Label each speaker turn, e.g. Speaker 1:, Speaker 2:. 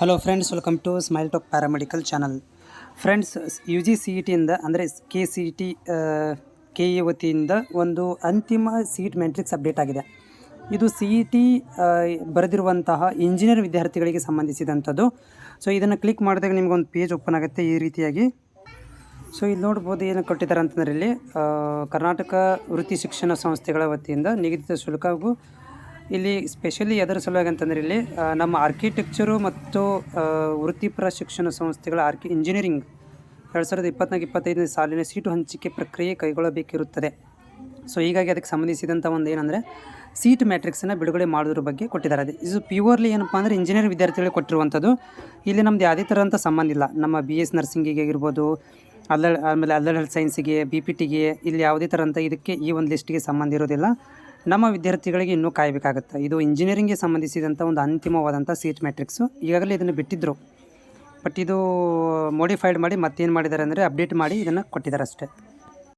Speaker 1: Hello friends, welcome to smile talk paramedical channel. Friends, U G C E ಟಿಯಿಂದ ಅಂದರೆ K C E T K E ವತಿಯಿಂದ ಒಂದು ಅಂತಿಮ seat matrix update ಆಗಿದೆ. ಇದು C E T ಬರೆದಿರುವಂತಹ engineer ವಿದ್ಯಾರ್ಥಿಗಳಿಗೆ ಸಂಬಂಧಿಸಿದಂಥದ್ದು. ಸೊ ಇದನ್ನು ಕ್ಲಿಕ್ ಮಾಡಿದಾಗ ನಿಮಗೊಂದು ಪೇಜ್ ಓಪನ್ ಆಗುತ್ತೆ ಈ ರೀತಿಯಾಗಿ. ಸೊ ಇಲ್ಲಿ ನೋಡ್ಬೋದು ಏನು ಕೊಟ್ಟಿದ್ದಾರೆ ಅಂತಂದರೆ, ಇಲ್ಲಿ ಕರ್ನಾಟಕ ವೃತ್ತಿ ಶಿಕ್ಷಣ ಸಂಸ್ಥೆಗಳ ವತಿಯಿಂದ ನಿಗದಿತ ಶುಲ್ಕ ಹಾಗೂ ಇಲ್ಲಿ ಸ್ಪೆಷಲಿ ಅದರ ಸಲುವಾಗಿ ಅಂತಂದರೆ ಇಲ್ಲಿ ನಮ್ಮ ಆರ್ಕಿಟೆಕ್ಚರು ಮತ್ತು ವೃತ್ತಿಪರ ಶಿಕ್ಷಣ ಸಂಸ್ಥೆಗಳ ಇಂಜಿನಿಯರಿಂಗ್ 2024-25 ಸಾಲಿನ ಸೀಟು ಹಂಚಿಕೆ ಪ್ರಕ್ರಿಯೆ ಕೈಗೊಳ್ಳಬೇಕಿರುತ್ತದೆ. ಸೊ ಹೀಗಾಗಿ ಅದಕ್ಕೆ ಸಂಬಂಧಿಸಿದಂಥ ಒಂದು ಏನಂದರೆ ಸೀಟ್ ಮ್ಯಾಟ್ರಿಕ್ಸನ್ನು ಬಿಡುಗಡೆ ಮಾಡೋದ್ರ ಬಗ್ಗೆ ಕೊಟ್ಟಿದ್ದಾರೆ. ಇದು ಪ್ಯೂರ್ಲಿ ಏನಪ್ಪ ಅಂದರೆ ಇಂಜಿನಿಯರ್ ವಿದ್ಯಾರ್ಥಿಗಳಿಗೆ ಕೊಟ್ಟಿರುವಂಥದ್ದು. ಇಲ್ಲಿ ನಮ್ಮದು ಯಾವುದೇ ಥರ ಸಂಬಂಧ ಇಲ್ಲ. ನಮ್ಮ BS ನರ್ಸಿಂಗಿಗೆ ಆಗಿರ್ಬೋದು, ಆಮೇಲೆ ಅಲ್ಲಡ್ ಸೈನ್ಸಿಗೆ, BPTಗೆ ಇಲ್ಲಿ ಯಾವುದೇ ಥರ ಇದಕ್ಕೆ ಈ ಒಂದು ಲಿಸ್ಟಿಗೆ ಸಂಬಂಧ ಇರೋದಿಲ್ಲ. ನಮ್ಮ ವಿದ್ಯಾರ್ಥಿಗಳಿಗೆ ಇನ್ನೂ ಕಾಯಬೇಕಾಗುತ್ತೆ. ಇದು ಇಂಜಿನಿಯರಿಂಗ್ಗೆ ಸಂಬಂಧಿಸಿದಂಥ ಒಂದು ಅಂತಿಮವಾದಂಥ ಸೀಟ್ ಮ್ಯಾಟ್ರಿಕ್ಸು. ಈಗಾಗಲೇ ಇದನ್ನು ಬಿಟ್ಟಿದ್ದರು, ಬಟ್ ಇದು ಮೋಡಿಫೈಡ್ ಮಾಡಿ ಮತ್ತೇನು ಮಾಡಿದ್ದಾರೆ ಅಂದರೆ ಅಪ್ಡೇಟ್ ಮಾಡಿ ಇದನ್ನು ಕೊಟ್ಟಿದ್ದಾರೆ ಅಷ್ಟೇ.